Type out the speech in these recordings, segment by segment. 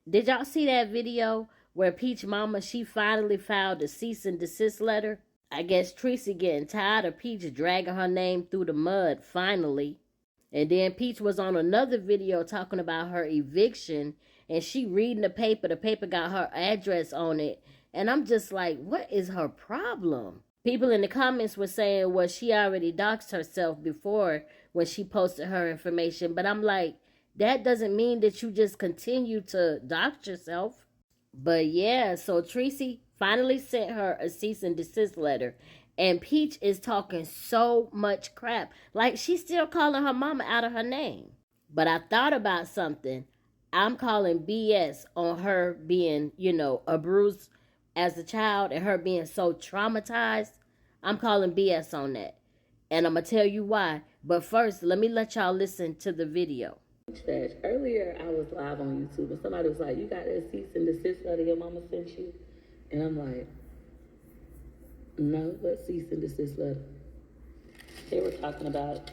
Did y'all see that video where Peach Mama, she finally filed a cease and desist letter? I guess Tracy getting tired of Peach dragging her name through the mud finally. And then Peach was on another video talking about her eviction, and she reading the paper. The paper got her address on it. And I'm just like, what is her problem? People in the comments were saying, well, she already doxed herself before when she posted her information. But I'm like, that doesn't mean that you just continue to dox yourself. But yeah, so Tracy finally sent her a cease and desist letter. And Peach is talking so much crap. Like, she's still calling her mama out of her name. But I thought about something. I'm calling BS on her being, abused as a child and her being so traumatized. I'm calling BS on that. And I'm going to tell you why. But first, let me let y'all listen to the video. Earlier, I was live on YouTube and somebody was like, you got that cease and desist letter your mama sent you? And I'm like, no, what cease and desist letter? They were talking about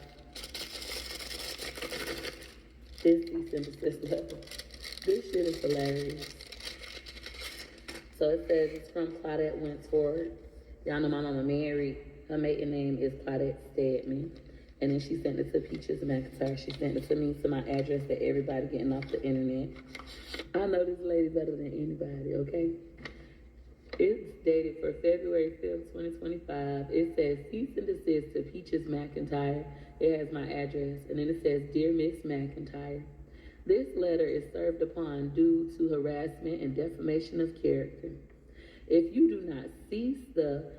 this cease and desist letter. This shit is hilarious. So it says it's from Claudette Wentworth. Y'all know my mama married. Her maiden name is Claudette Stedman. And then she sent it to Peaches McIntyre. She sent it to me, to my address that everybody getting off the internet. I know this lady better than anybody, okay? It's dated for February 5th, 2025. It says, cease and desist to Peaches McIntyre. It has my address. And then it says, Dear Miss McIntyre, this letter is served upon due to harassment and defamation of character. If you do not cease the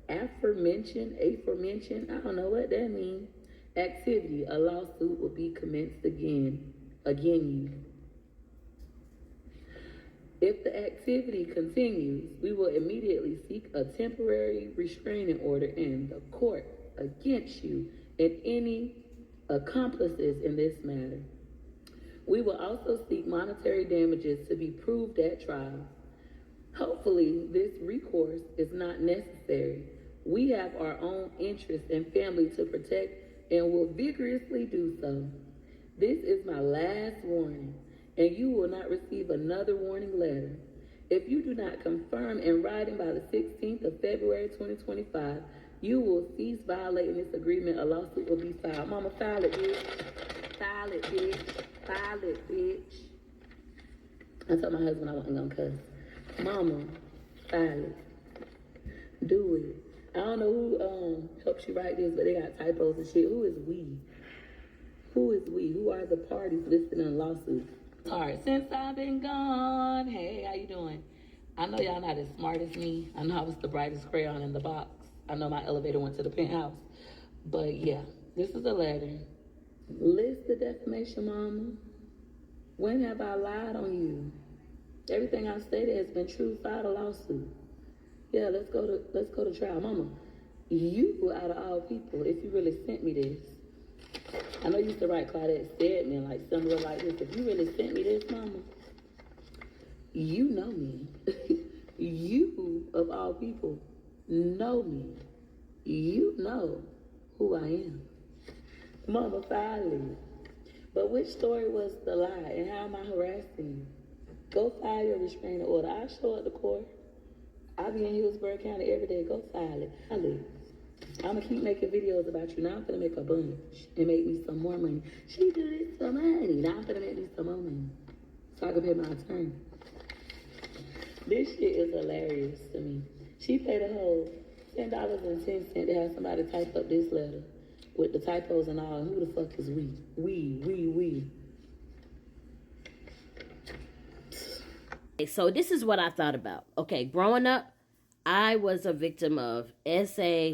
aforementioned, I don't know what that means, activity, a lawsuit will be commenced against you. If the activity continues, we will immediately seek a temporary restraining order in the court against you and any accomplices in this matter. We will also seek monetary damages to be proved at trial. Hopefully, this recourse is not necessary. We have our own interests and family to protect and will vigorously do so. This is my last warning, and you will not receive another warning letter. If you do not confirm in writing by the 16th of February 2025, you will cease violating this agreement. A lawsuit will be filed. Mama, file it, bitch. File it, bitch. File it, bitch. I told my husband I wasn't gonna cuss. Mama, file it. Do it. I don't know who helped you write this, but they got typos and shit. Who is we? Who is we? Who are the parties listed in the lawsuit? All right, since I've been gone, hey, how you doing? I know y'all not as smart as me. I know I was the brightest crayon in the box. I know my elevator went to the penthouse. But yeah, this is a letter. List the defamation, mama. When have I lied on you? Everything I've stated has been true. File a lawsuit. Yeah, let's go to trial. Mama, you out of all people, if you really sent me this. I know you used to write Claudette Stedman, like similar like this. If you really sent me this, mama, you know me. You, of all people, know me. You know who I am. Mama, finally. But which story was the lie, and how am I harassing you? Go file your restraining order. I'll show up to court. I'll be in Hillsborough County every day. Go file it. I'm going to keep making videos about you. Now I'm going to make a bunch and make me some more money. She do this for money. Now I'm going to make me some more money so I can pay my attorney. This shit is hilarious to me. She paid a whole $10.10 to have somebody type up this letter with the typos and all. And who the fuck is we? We. So this is what I thought about. Okay, growing up, I was a victim of SA,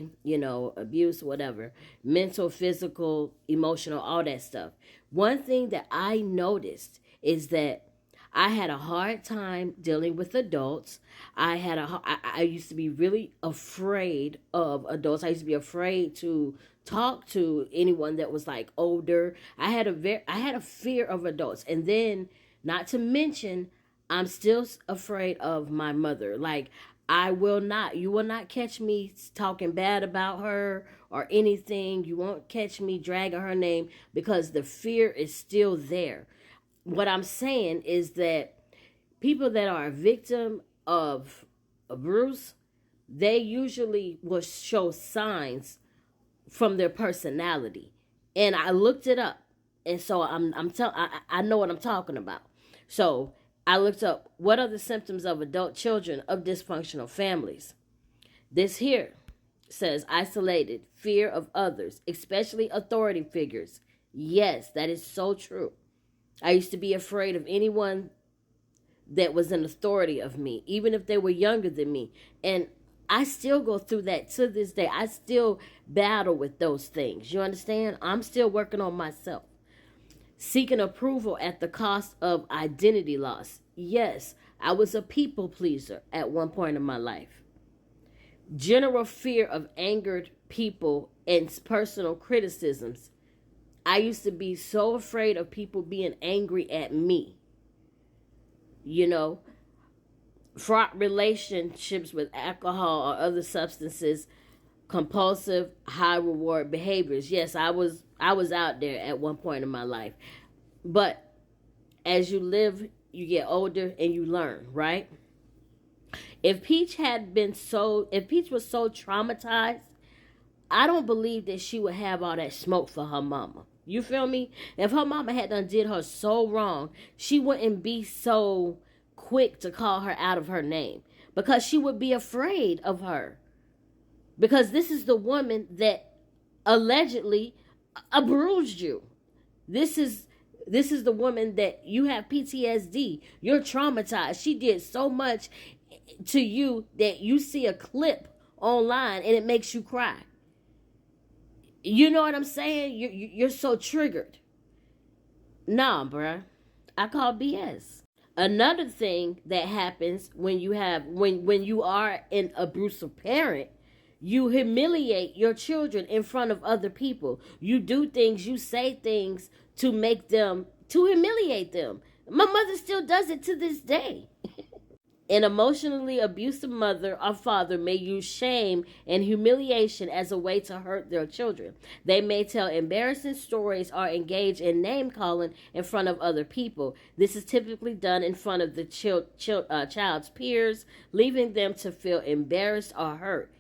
abuse, whatever, mental, physical, emotional, all that stuff. One thing that I noticed is that I had a hard time dealing with adults. I used to be really afraid of adults. I used to be afraid to talk to anyone that was like older. I had a fear of adults. And then, not to mention, I'm still afraid of my mother. Like, you will not catch me talking bad about her or anything. You won't catch me dragging her name because the fear is still there. What I'm saying is that people that are a victim of abuse, they usually will show signs from their personality. And I looked it up. And so I know what I'm talking about. So I looked up what are the symptoms of adult children of dysfunctional families. This here says isolated, fear of others, especially authority figures. Yes, that is so true. I used to be afraid of anyone that was an authority of me, even if they were younger than me. And I still go through that to this day. I still battle with those things. You understand? I'm still working on myself. Seeking approval at the cost of identity loss. Yes, I was a people pleaser at one point in my life. General fear of angered people and personal criticisms. I used to be so afraid of people being angry at me. You know, fraught relationships with alcohol or other substances, compulsive high reward behaviors. Yes, I was out there at one point in my life. But as you live, you get older and you learn, right? If Peach was so traumatized, I don't believe that she would have all that smoke for her mama. You feel me? If her mama had done did her so wrong, she wouldn't be so quick to call her out of her name, because she would be afraid of her. Because this is the woman that allegedly abused you. This is the woman that you have PTSD. You're traumatized. She did so much to you that you see a clip online and it makes you cry. You know what I'm saying? You're so triggered. Nah, bruh. I call BS. Another thing that happens when you are an abusive parent, you humiliate your children in front of other people. You do things, you say things to humiliate them. My mother still does it to this day. An emotionally abusive mother or father may use shame and humiliation as a way to hurt their children. They may tell embarrassing stories or engage in name calling in front of other people. This is typically done in front of the child's peers, leaving them to feel embarrassed or hurt.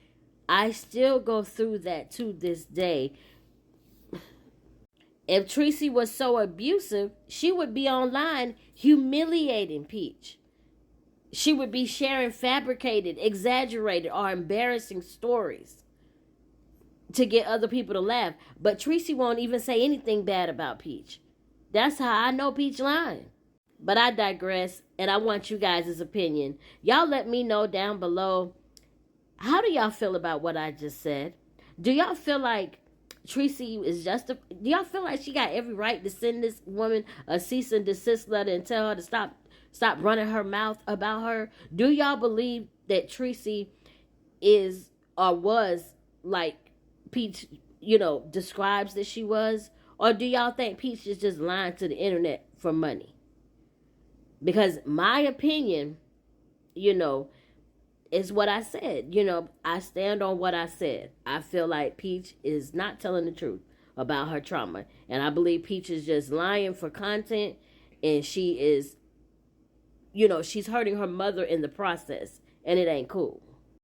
I still go through that to this day. If Tracy was so abusive, she would be online humiliating Peach. She would be sharing fabricated, exaggerated, or embarrassing stories to get other people to laugh. But Tracy won't even say anything bad about Peach. That's how I know Peach lying. But I digress, and I want you guys' opinion. Y'all let me know down below. How do y'all feel about what I just said? Do y'all feel like Tracy is do y'all feel like she got every right to send this woman a cease and desist letter and tell her to stop running her mouth about her? Do y'all believe that Tracy is or was like Peach, describes that she was? Or do y'all think Peach is just lying to the internet for money? Because my opinion, is what I said. I stand on what I said. I feel like Peach is not telling the truth about her trauma. And I believe Peach is just lying for content. And she is, she's hurting her mother in the process. And it ain't cool.